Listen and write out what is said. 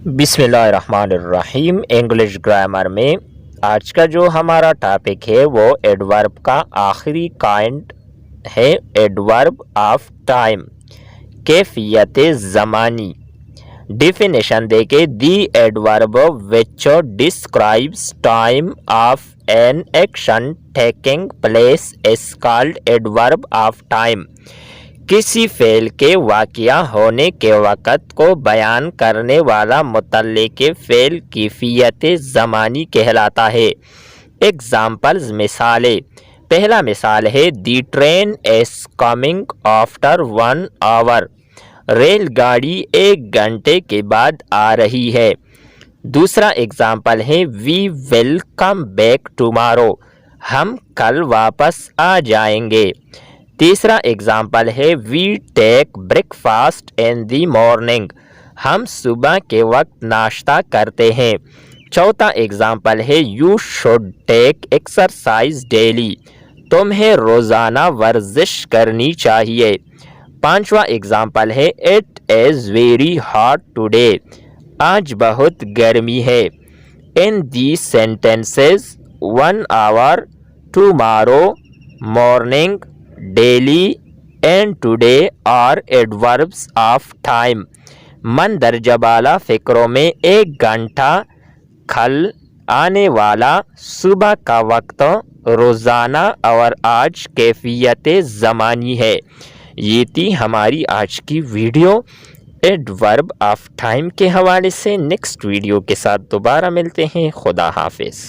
बिस्मिल्लाहिर्रहमानिर्रहीम। English grammar में आज का जो हमारा टॉपिक है वो एडवर्ब का आखिरी काइंड है, एडवर्ब ऑफ टाइम, कैफियत ज़मानी। डिफिनेशन देके the adverb which describes time of an action taking place is called adverb of time. किसी फेल के वाक़या होने के वक़्त को बयान करने वाला मुतल्लिक़ फेल कैफियत ज़मानी कहलाता है। एग्ज़ाम्पल्स मिसालें। पहला मिसाल है the train is coming after 1 hour. रेलगाड़ी 1 घंटे के बाद आ रही है। दूसरा एग्ज़ाम्पल है we will come back tomorrow. हम कल वापस आ जाएंगे। तीसरा एग्ज़ाम्पल है we take breakfast in the morning. हम सुबह के वक्त नाश्ता करते हैं। चौथा एग्ज़ाम्पल है you should take exercise daily. तुम्हें रोज़ाना वर्जिश करनी चाहिए। पांचवा एग्ज़ाम्पल है it is very hot today. आज बहुत गर्मी है। In the sentences 1 hour, tomorrow, morning, daily and today are adverbs of time. मंदरजा बाला फ़िक्रों में 1 घंटा, कल, आने वाला, सुबह का वक्त, रोज़ाना और आज कैफियत ज़मानी है। ये थी हमारी आज की वीडियो एडवर्ब ऑफ टाइम के हवाले से। नेक्स्ट वीडियो के साथ दोबारा मिलते हैं। खुदा हाफिज़।